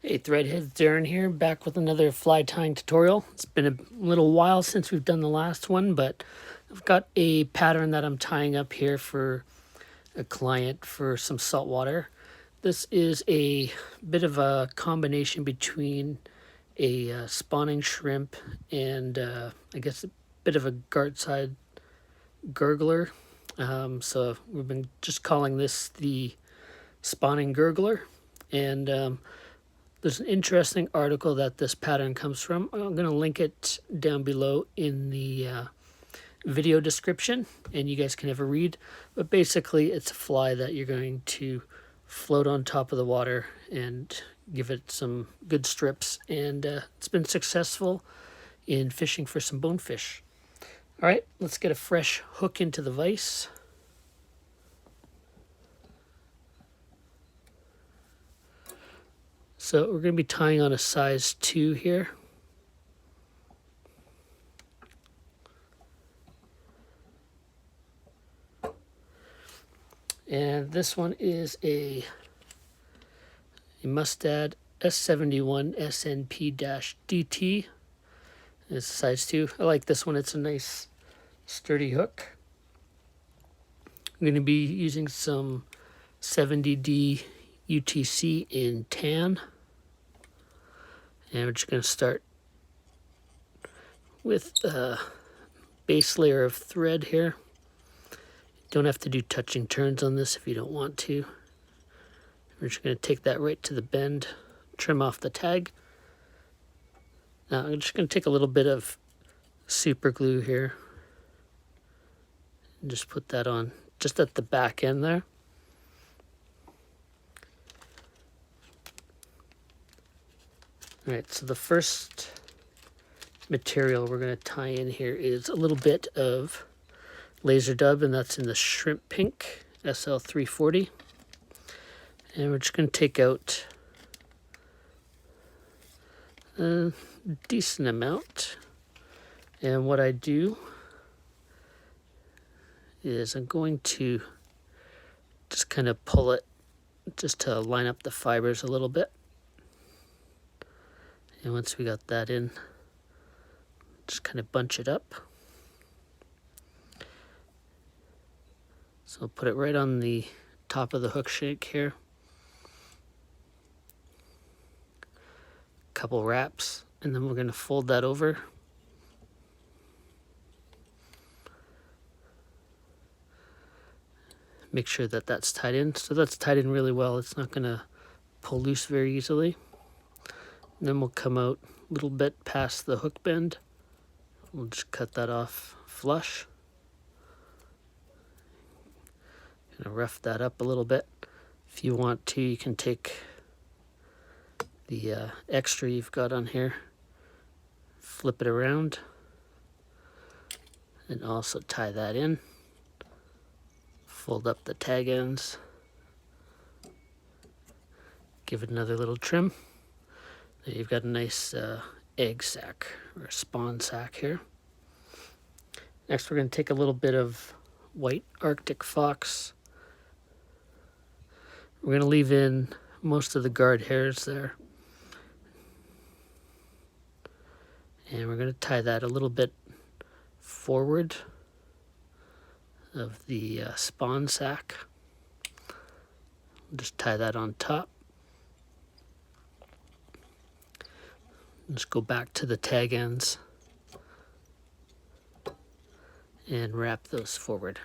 Hey Threadheads, Darren here, back with another fly tying tutorial. It's been a little while since we've done the last one, but I've got a pattern that I'm tying up here for a client for some saltwater. This is a bit of a combination between a spawning shrimp and I guess a bit of a guardside gurgler. So we've been just calling this the spawning gurgler, and there's an interesting article that this pattern comes from. I'm going to link it down below in the video description, and you guys can have a read. But basically, it's a fly that you're going to float on top of the water and give it some good strips, and it's been successful in fishing for some bonefish. All right, let's get a fresh hook into the vise. So we're going to be tying on a size 2 here. And this one is a Mustad S71 SNP-DT. It's size 2. I like this one. It's a nice sturdy hook. I'm going to be using some 70D UTC in tan. And we're just going to start with a base layer of thread here. Don't have to do touching turns on this if you don't want to. We're just going to take that right to the bend, trim off the tag. Now I'm just going to take a little bit of super glue here and just put that on just at the back end there. All right, so the first material we're going to tie in here is a little bit of laser dub, and that's in the shrimp pink SL340. And we're just going to take out a decent amount. And what I do is I'm going to just kind of pull it just to line up the fibers a little bit. And once we got that in, just kind of bunch it up. So I'll put it right on the top of the hook shank here. Couple wraps, and then we're going to fold that over. Make sure that that's tied in. So that's tied in really well. It's not going to pull loose very easily. And then we'll come out a little bit past the hook bend. We'll just cut that off flush. Gonna rough that up a little bit. If you want to, you can take the extra you've got on here, flip it around, and also tie that in. Fold up the tag ends. Give it another little trim. There you've got a nice egg sac or spawn sac here. Next, we're going to take a little bit of white Arctic fox. We're going to leave in most of the guard hairs there. And we're going to tie that a little bit forward of the spawn sac. Just tie that on top. Just go back to the tag ends and wrap those forward.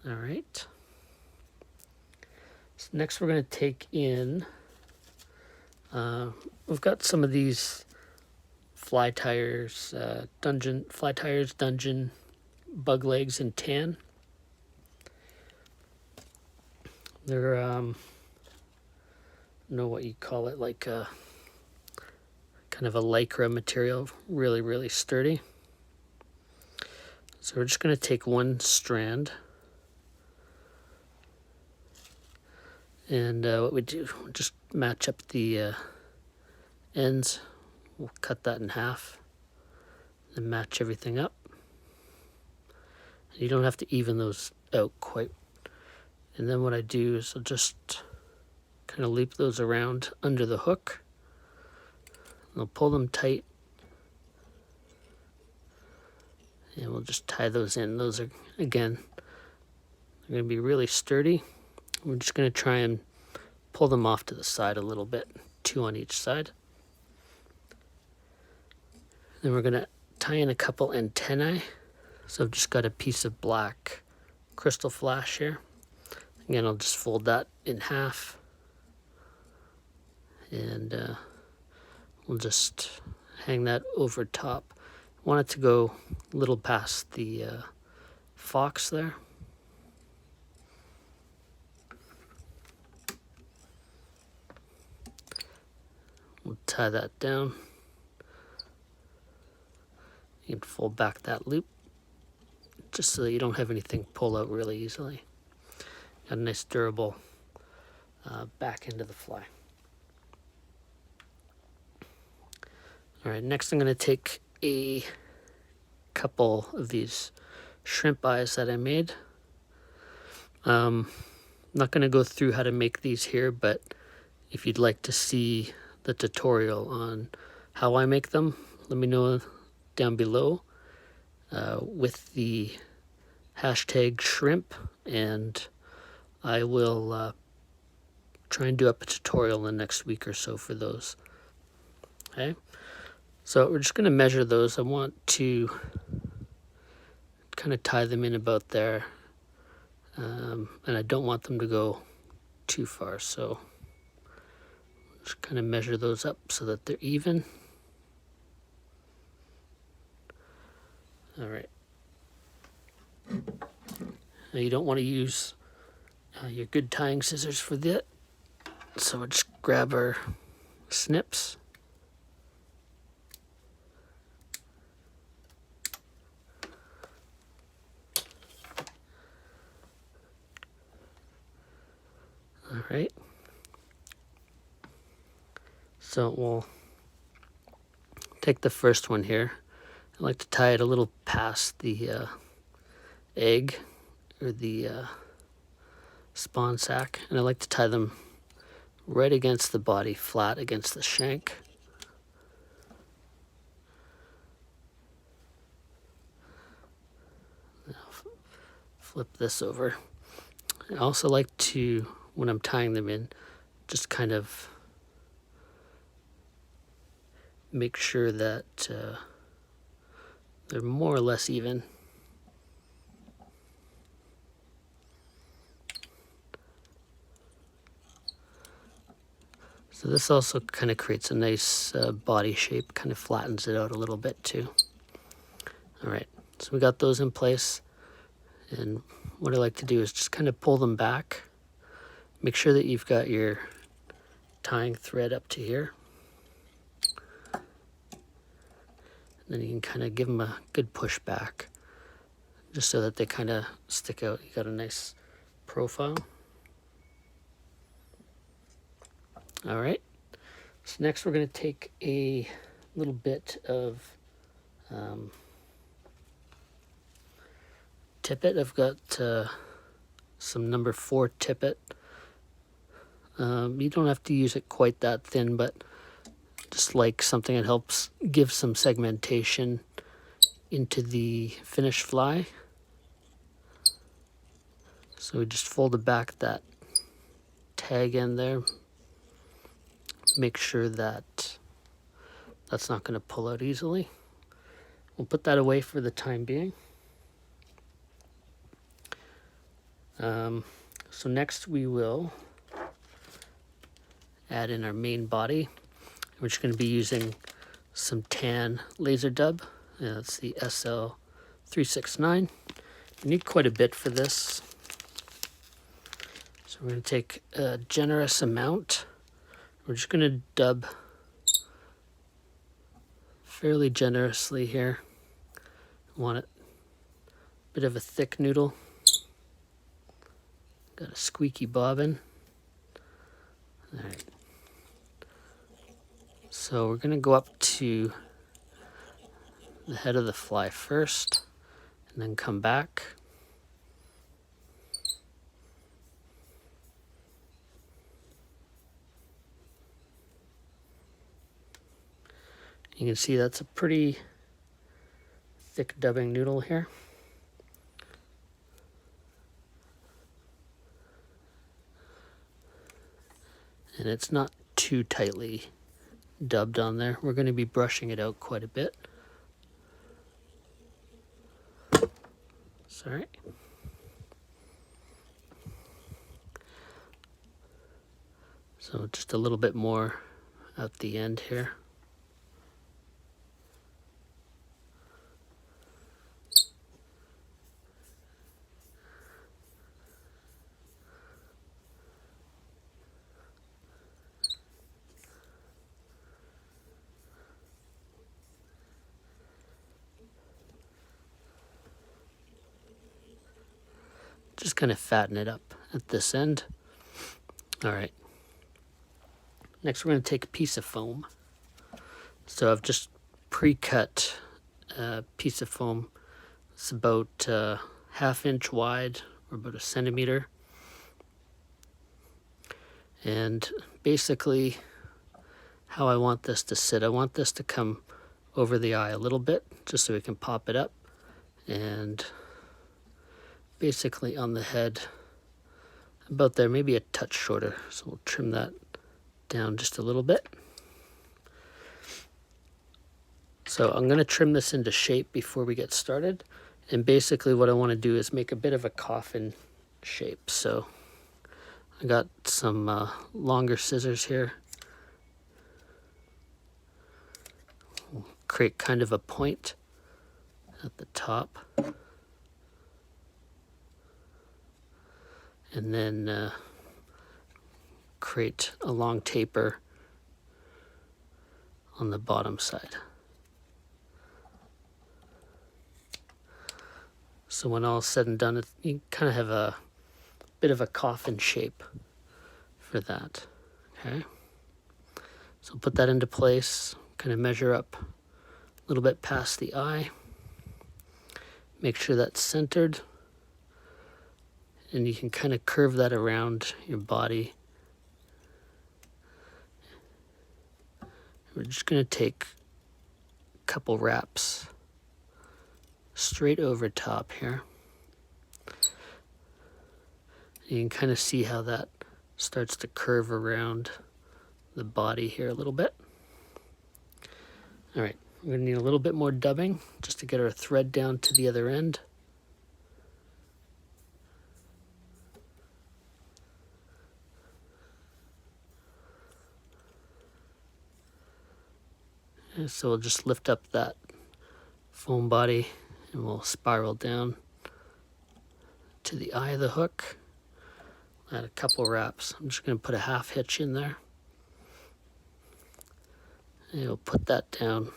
All right. So next we're going to take in, we've got some of these fly tires, dungeon bug legs in tan. They're, I don't know what you call it, like a kind of a lycra material, really, really sturdy. So we're just going to take one strand, and what we do, just match up the ends. We'll cut that in half and match everything up. You don't have to even those out quite. And then what I do is I'll just kind kind of loop those around under the hook. We'll pull them tight. And we'll just tie those in. Those are, again, they're going to be really sturdy. We're just going to try and pull them off to the side a little bit, 2 on each side. Then we're going to tie in a couple antennae. So I've just got a piece of black crystal flash here. Again, I'll just fold that in half. And we'll just hang that over top. I want it to go a little past the fox there. We'll tie that down. You can fold back that loop just so that you don't have anything pull out really easily. Got a nice durable back end of the fly. All right, next I'm going to take a couple of these shrimp eyes that I made. I'm not going to go through how to make these here, but if you'd like to see the tutorial on how I make them, let me know down below with the hashtag shrimp, and I will try and do up a tutorial in the next week or so for those. Okay, so we're just going to measure those. I want to kind of tie them in about there, and I don't want them to go too far, so just kind of measure those up so that they're even. All right. Now you don't want to use your good tying scissors for that, so we'll just grab our snips. All right. So we'll take the first one here. I like to tie it a little past the egg or the spawn sac, and I like to tie them right against the body, flat against the shank. Now flip this over. I also like to, when I'm tying them in, just kind of make sure that they're more or less even. So this also kind of creates a nice body shape, kind of flattens it out a little bit too. All right, so we got those in place, and what I like to do is just kind of pull them back. Make sure that you've got your tying thread up to here. Then you can kind of give them a good push back, just so that they kind of stick out. You got a nice profile. All right, so next we're going to take a little bit of tippet. I've got some number 4 tippet. You don't have to use it quite that thin, but just like something that helps give some segmentation into the finished fly. So we just folded back that tag end there. Make sure that that's not going to pull out easily. We'll put that away for the time being. So next we will add in our main body. We're just going to be using some tan laser dub. That's the SL369. You need quite a bit for this. So we're going to take a generous amount. We're just going to dub fairly generously here. Want it a bit of a thick noodle. Got a squeaky bobbin. All right. So we're going to go up to the head of the fly first, and then come back. You can see that's a pretty thick dubbing noodle here. And it's not too tightly dubbed on there. We're going to be brushing it out quite a bit. Sorry. So just a little bit more at the end here. Just kind of fatten it up at this end. All right. Next, we're going to take a piece of foam. So I've just pre-cut a piece of foam. It's about ½ inch wide, or about 1 centimeter. And basically, how I want this to sit, I want this to come over the eye a little bit, just so we can pop it up. And basically on the head, about there, maybe a touch shorter. So we'll trim that down just a little bit. So I'm going to trim this into shape before we get started. And basically what I want to do is make a bit of a coffin shape. So I got some longer scissors here. We'll create kind of a point at the top. And then create a long taper on the bottom side. So when all is said and done, you kind of have a bit of a coffin shape for that. Okay. So put that into place, kind of measure up a little bit past the eye. Make sure that's centered. And you can kind of curve that around your body. We're just going to take a couple wraps straight over top here. You can kind of see how that starts to curve around the body here a little bit. All right, we're going to need a little bit more dubbing just to get our thread down to the other end. And so we'll just lift up that foam body and we'll spiral down to the eye of the hook. Add a couple wraps. I'm just going to put a half hitch in there. And we'll put that down.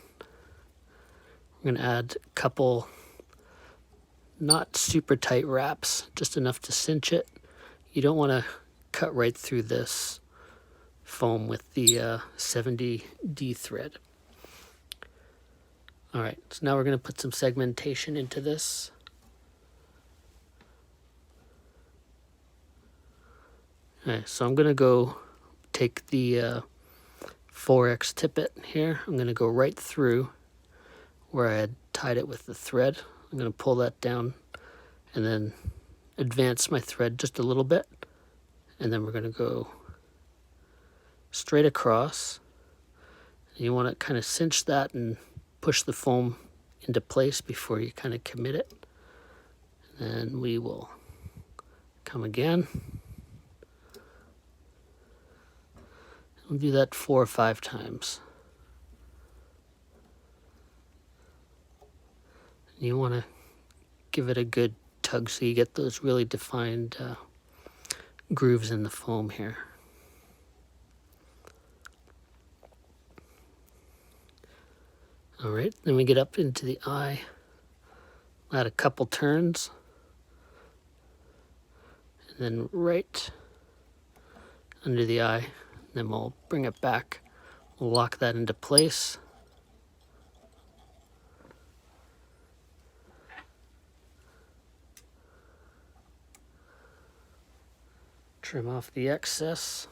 We're going to add a couple not super tight wraps, just enough to cinch it. You don't want to cut right through this foam with the 70D thread. All right, so now we're going to put some segmentation into this. Okay, so I'm going to go take the 4X tippet here. I'm going to go right through where I had tied it with the thread. I'm going to pull that down and then advance my thread just a little bit. And then we're going to go straight across. And you want to kind of cinch that and push the foam into place before you kind of commit it. And then we will come again. We'll do that 4 or 5 times. You want to give it a good tug so you get those really defined grooves in the foam here. All right, then we get up into the eye, add a couple turns, and then right under the eye, then we'll bring it back, we'll lock that into place. Trim off the excess.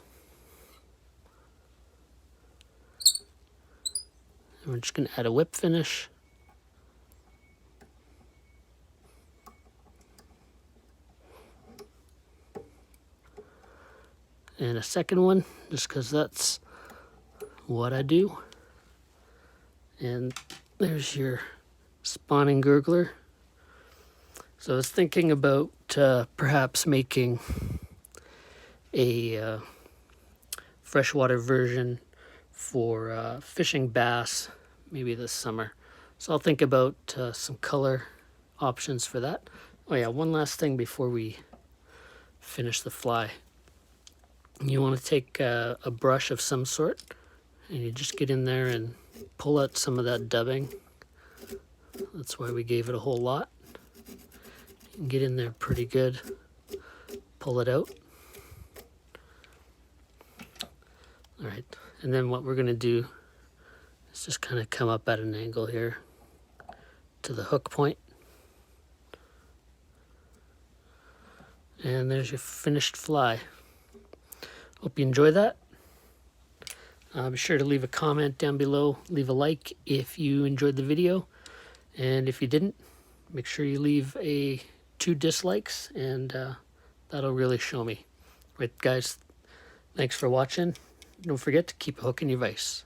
And we're just going to add a whip finish. And a second one, just because that's what I do. And there's your spawning gurgler. So I was thinking about perhaps making a freshwater version for fishing bass, maybe this summer. So I'll think about some color options for that. Oh yeah, one last thing before we finish the fly. You want to take a brush of some sort, and you just get in there and pull out some of that dubbing. That's why we gave it a whole lot. You can get in there pretty good. Pull it out. All right, and then what we're going to do is just kind of come up at an angle here to the hook point. And there's your finished fly. Hope you enjoy that. Be sure to leave a comment down below, leave a like if you enjoyed the video, and if you didn't, make sure you leave 2 dislikes, and that'll really show me. Right, guys, thanks for watching. Don't forget to keep a hook in your vise.